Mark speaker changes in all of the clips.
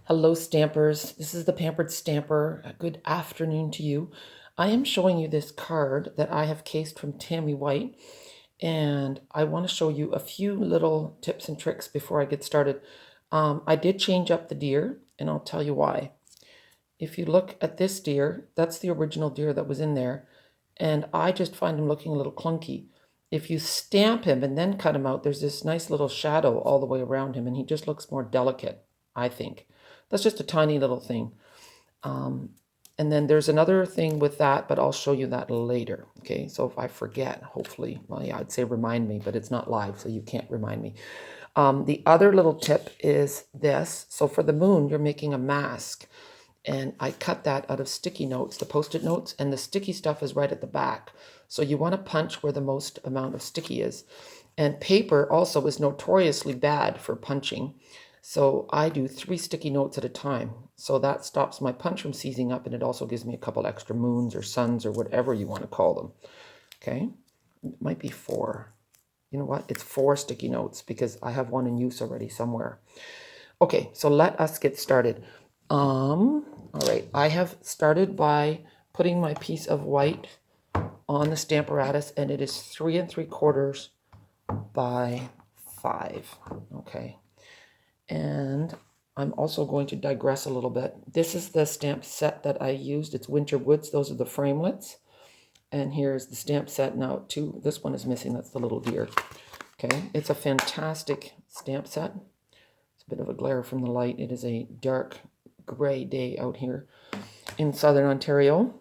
Speaker 1: Hello, Stampers. This is the Pampered Stamper. A good afternoon to you. I am showing you this card that I have cased from Tammy White, and I want to show you a few little tips and tricks before I get started. I did change up the deer, and I'll tell you why. If you look at this deer, that's the original deer that was in there, and I just find him looking a little clunky. If you stamp him and then cut him out, there's this nice little shadow all the way around him, and he just looks more delicate, I think. That's just a tiny little thing. And then there's another thing with that, but I'll show you that later. Okay, so if I forget, hopefully, well, yeah, I'd say remind me, but it's not live, so you can't remind me. The other little tip is this. So for the moon, you're making a mask. And I cut that out of sticky notes, the Post-it notes, and the sticky stuff is right at the back. So you want to punch where the most amount of sticky is. And paper also is notoriously bad for punching. So I do 3 sticky notes at a time. So that stops my punch from seizing up, and it also gives me a couple extra moons or suns or whatever you want to call them. Okay, it might be 4. You know what? It's 4 sticky notes because I have one in use already somewhere. Okay, so let us get started. All right, I have started by putting my piece of white on the Stamparatus, and it is 3 3/4 by 5. Okay, and I'm also going to digress a little bit. This is the stamp set that I used. It's Winter Woods. Those are the framelits. And here's the stamp set. Now, this one is missing. That's the little deer. Okay, it's a fantastic stamp set. It's a bit of a glare from the light. It is a dark gray day out here in Southern Ontario.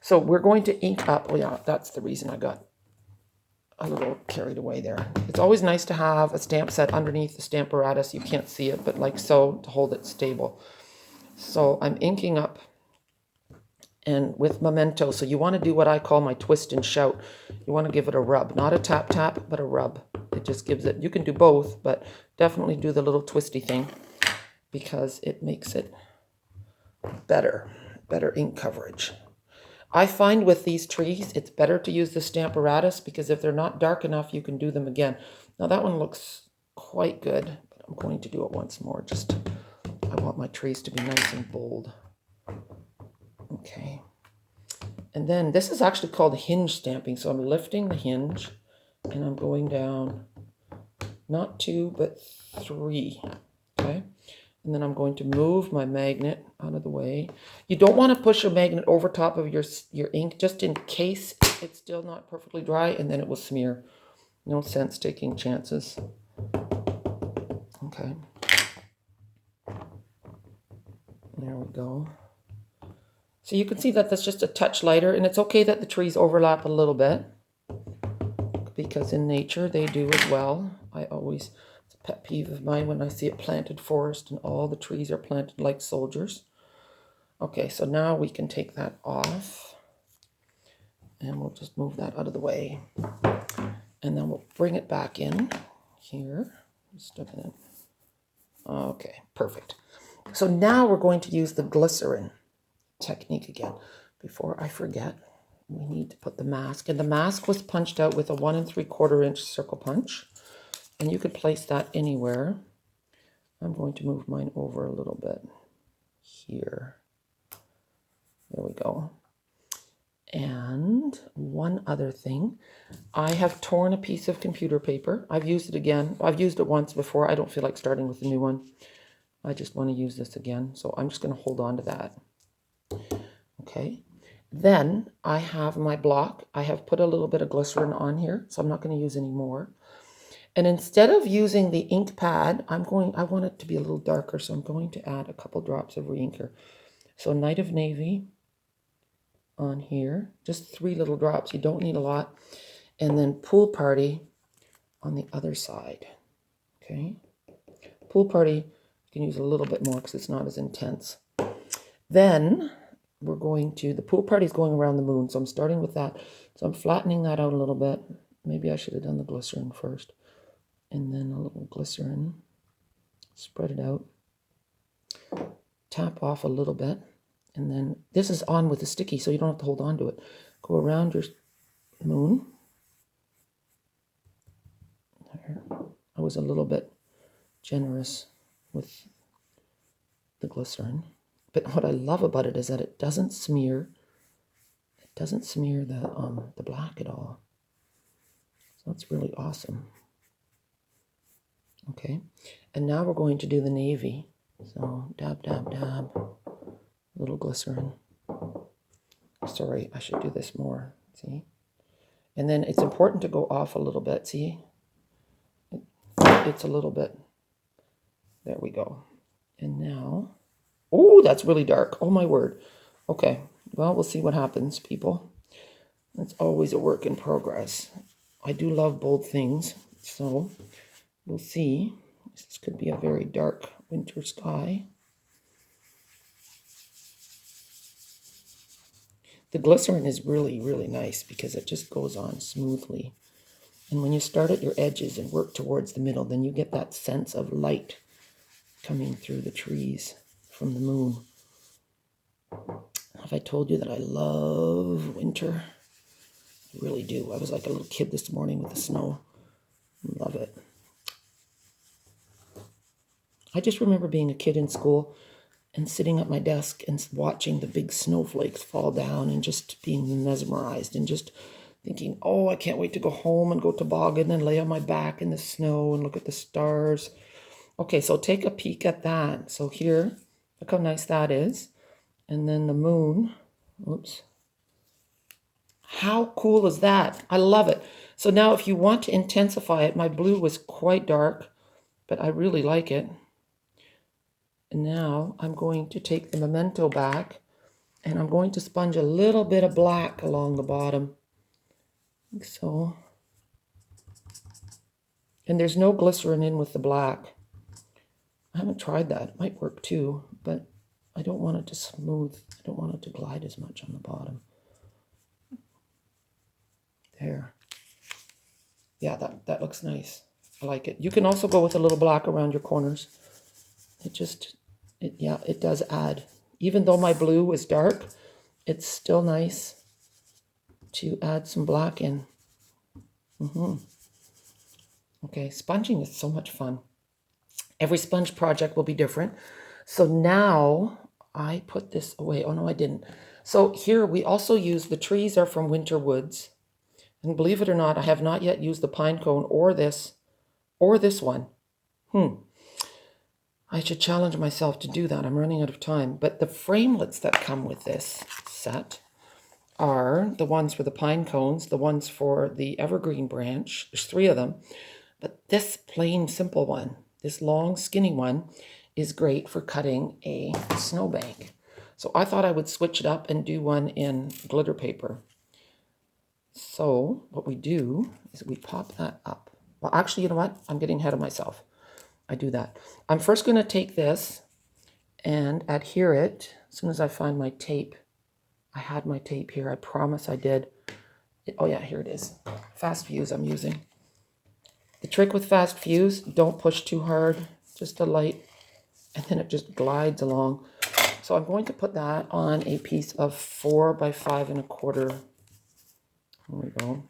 Speaker 1: So we're going to ink up. Oh yeah, that's the reason I got a little carried away there. It's always nice to have a stamp set underneath the Stamparatus. You can't see it, but like so, to hold it stable. So I'm inking up and with Memento. So you want to do what I call my twist and shout. You want to give it a rub, not a tap tap, but a rub. It just gives it, you can do both, but definitely do the little twisty thing because it makes it better ink coverage. I find with these trees, it's better to use the Stamparatus because if they're not dark enough, you can do them again. Now that one looks quite good, but I'm going to do it once more. I want my trees to be nice and bold. Okay. And then this is actually called hinge stamping. So I'm lifting the hinge and I'm going down, not 2, but 3. Okay. And then I'm going to move my magnet out of the way. You don't want to push your magnet over top of your ink just in case it's still not perfectly dry, and then it will smear. No sense taking chances. Okay. There we go. So you can see that that's just a touch lighter, and it's okay that the trees overlap a little bit because in nature they do as well. It's a pet peeve of mine when I see a planted forest and all the trees are planted like soldiers. Okay, so now we can take that off and we'll just move that out of the way. And then we'll bring it back in here. Stuck it in. Okay, perfect. So now we're going to use the glycerin technique again. Before I forget, we need to put the mask. And the mask was punched out with a 1 3/4 inch circle punch. And you could place that anywhere. I'm going to move mine over a little bit here. There we go. And one other thing, I have torn a piece of computer paper. I've used it again. I've used it once before. I don't feel like starting with a new one. I just want to use this again. So I'm just going to hold on to that. Okay. Then I have my block. I have put a little bit of glycerin on here, so I'm not going to use any more. And instead of using the ink pad, I want it to be a little darker, so I'm going to add a couple drops of reinker. So Night of Navy on here, just 3 little drops. You don't need a lot. And then Pool Party on the other side. Okay. Pool Party, you can use a little bit more because it's not as intense. Then we're going to, the Pool Party is going around the moon. So I'm starting with that. So I'm flattening that out a little bit. Maybe I should have done the glycerin first. And then a little glycerin. Spread it out. Tap off a little bit. And then this is on with the sticky, so you don't have to hold on to it. Go around your moon. There. I was a little bit generous with the glycerin. But what I love about it is that it doesn't smear. It doesn't smear the black at all. So that's really awesome. Okay, and now we're going to do the navy. So dab, dab, dab, a little glycerin. Sorry, I should do this more, see? And then it's important to go off a little bit, see? It's a little bit. There we go. And now, oh, that's really dark. Oh, my word. Okay, well, we'll see what happens, people. It's always a work in progress. I do love bold things, so we'll see. This could be a very dark winter sky. The glycerin is really, really nice because it just goes on smoothly. And when you start at your edges and work towards the middle, then you get that sense of light coming through the trees from the moon. Have I told you that I love winter? I really do. I was like a little kid this morning with the snow. Love it. I just remember being a kid in school and sitting at my desk and watching the big snowflakes fall down and just being mesmerized and just thinking, oh, I can't wait to go home and go toboggan and lay on my back in the snow and look at the stars. Okay, so take a peek at that. So here, look how nice that is. And then the moon. Oops. How cool is that? I love it. So now if you want to intensify it, my blue was quite dark, but I really like it. And now I'm going to take the Memento back and I'm going to sponge a little bit of black along the bottom. Like so. And there's no glycerin in with the black. I haven't tried that. It might work too, but I don't want it to smooth. I don't want it to glide as much on the bottom. There. Yeah, that looks nice. I like it. You can also go with a little black around your corners. It does add. Even though my blue is dark, it's still nice to add some black in. Okay, sponging is so much fun. Every sponge project will be different. So now I put this away. Oh no, I didn't. So here we also use, the trees are from Winter Woods. And believe it or not, I have not yet used the pine cone or this one. I should challenge myself to do that. I'm running out of time. But the framelits that come with this set are the ones for the pine cones, the ones for the evergreen branch. There's 3 of them. But this plain simple one, this long skinny one, is great for cutting a snowbank. So I thought I would switch it up and do one in glitter paper. So what we do is we pop that up. Well, actually, you know what? I'm getting ahead of myself. I do that. I'm first going to take this and adhere it as soon as I find my tape. I had my tape here. I promise I did. Oh yeah, here it is. Fast fuse I'm using. The trick with fast fuse, don't push too hard, just a light, and then it just glides along. So I'm going to put that on a piece of 4 by 5 1/4. There we go.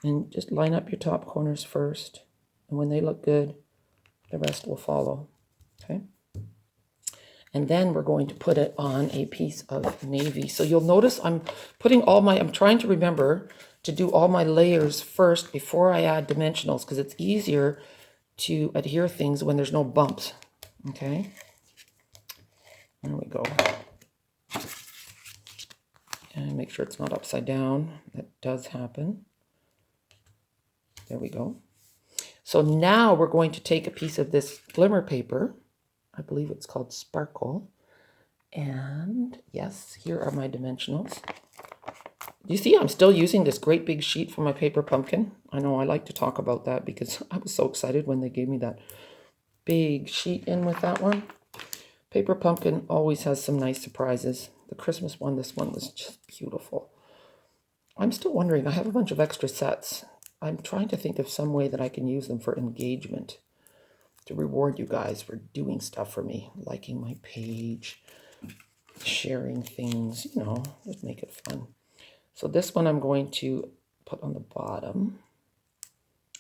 Speaker 1: And just line up your top corners first. And when they look good, the rest will follow. Okay. And then we're going to put it on a piece of navy. So you'll notice I'm trying to remember to do all my layers first before I add dimensionals, because it's easier to adhere things when there's no bumps. Okay. There we go. And make sure it's not upside down. That does happen. There we go. So now we're going to take a piece of this glimmer paper. I believe it's called Sparkle. And yes, here are my dimensionals. You see, I'm still using this great big sheet for my paper pumpkin. I know I like to talk about that because I was so excited when they gave me that big sheet in with that one. Paper pumpkin always has some nice surprises. The Christmas one, this one was just beautiful. I'm still wondering, I have a bunch of extra sets. I'm trying to think of some way that I can use them for engagement, to reward you guys for doing stuff for me, liking my page, sharing things, just make it fun. So this one I'm going to put on the bottom.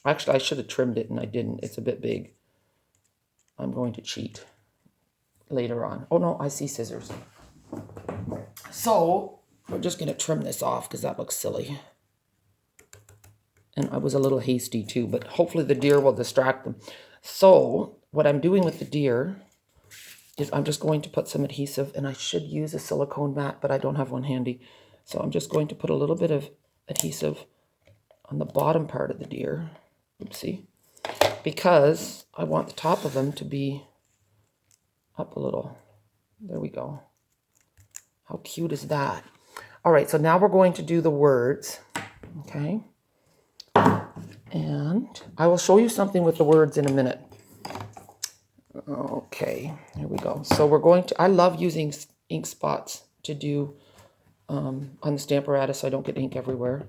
Speaker 1: Actually, I should have trimmed it and I didn't. It's a bit big. I'm going to cheat. later on. Oh no, I see scissors. So we're just going to trim this off because that looks silly. And I was a little hasty too, but hopefully the deer will distract them. So what I'm doing with the deer is I'm just going to put some adhesive, and I should use a silicone mat, but I don't have one handy. So I'm just going to put a little bit of adhesive on the bottom part of the deer. Oopsie. Because I want the top of them to be up a little. There we go. How cute is that? All right, so now we're going to do the words, okay? And I will show you something with the words in a minute. Okay, here we go. So we're going to, I love using ink spots to do on the Stamparatus so I don't get ink everywhere.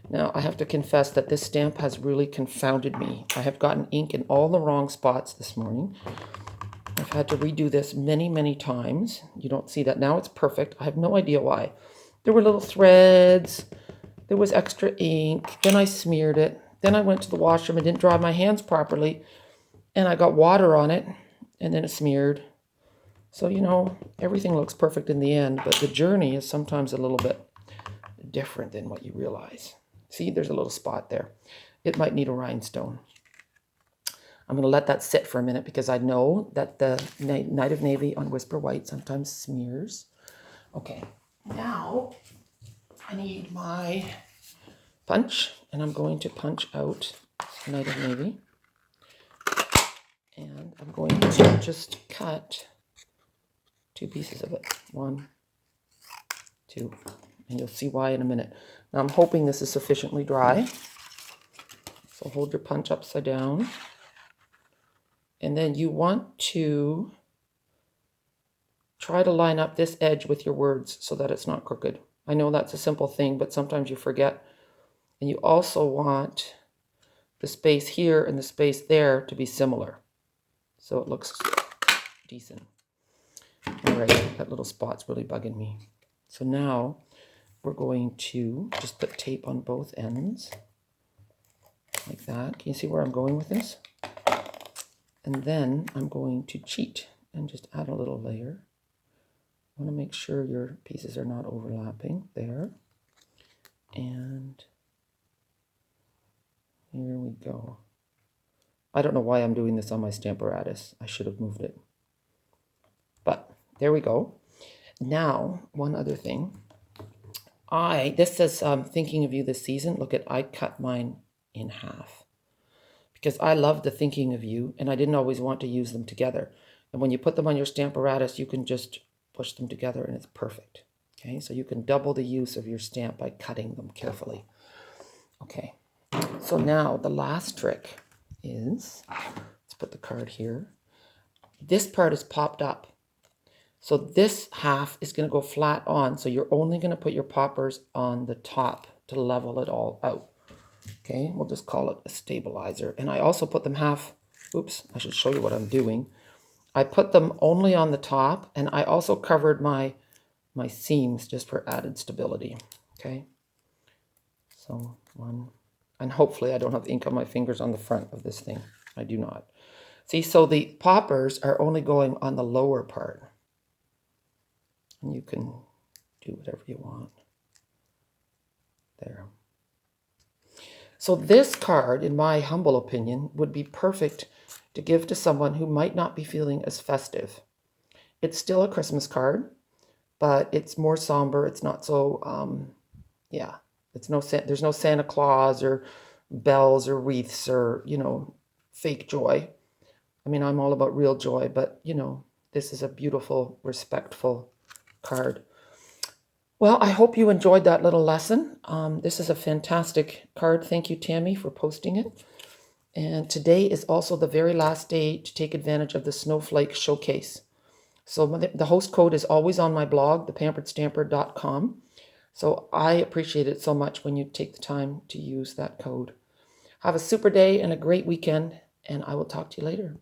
Speaker 1: Now, I have to confess that this stamp has really confounded me. I have gotten ink in all the wrong spots this morning. I've had to redo this many, many times. You don't see that. Now it's perfect. I have no idea why. There were little threads. There was extra ink. Then I smeared it. Then I went to the washroom and didn't dry my hands properly. And I got water on it. And then it smeared. So, you know, everything looks perfect in the end. But the journey is sometimes a little bit different than what you realize. See, there's a little spot there. It might need a rhinestone. I'm going to let that sit for a minute because I know that the Night of Navy on Whisper White sometimes smears. Okay, now I need my punch, and I'm going to punch out Night of Navy. And I'm going to just cut 2 pieces of it. 1, 2, and you'll see why in a minute. Now I'm hoping this is sufficiently dry. So hold your punch upside down. And then you want to try to line up this edge with your words so that it's not crooked. I know that's a simple thing, but sometimes you forget. And you also want the space here and the space there to be similar, so it looks decent. All right, that little spot's really bugging me. So now we're going to just put tape on both ends, like that. Can you see where I'm going with this? And then I'm going to cheat and just add a little layer. I want to make sure your pieces are not overlapping there. And here we go. I don't know why I'm doing this on my Stamparatus. I should have moved it. But there we go. Now, one other thing. This says thinking of you this season. Look at, I cut mine in half. Because I love the thinking of you, and I didn't always want to use them together. And when you put them on your Stamparatus, you can just push them together, and it's perfect. Okay, so you can double the use of your stamp by cutting them carefully. Okay, so now the last trick is, let's put the card here. This part is popped up. So this half is going to go flat on, so you're only going to put your poppers on the top to level it all out. Okay, we'll just call it a stabilizer. And I also put them half, oops, I should show you what I'm doing. I put them only on the top, and I also covered my seams just for added stability. Okay, so 1, and hopefully I don't have ink on my fingers on the front of this thing. I do not. See, so the poppers are only going on the lower part. And you can do whatever you want. There. So this card, in my humble opinion, would be perfect to give to someone who might not be feeling as festive. It's still a Christmas card, but it's more somber. It's not so, yeah, there's no Santa Claus or bells or wreaths or, you know, fake joy. I mean, I'm all about real joy, but, you know, this is a beautiful, respectful card. Well, I hope you enjoyed that little lesson. This is a fantastic card. Thank you, Tammy, for posting it. And today is also the very last day to take advantage of the Snowflake Showcase. So the host code is always on my blog, thepamperedstamper.com. So I appreciate it so much when you take the time to use that code. Have a super day and a great weekend, and I will talk to you later.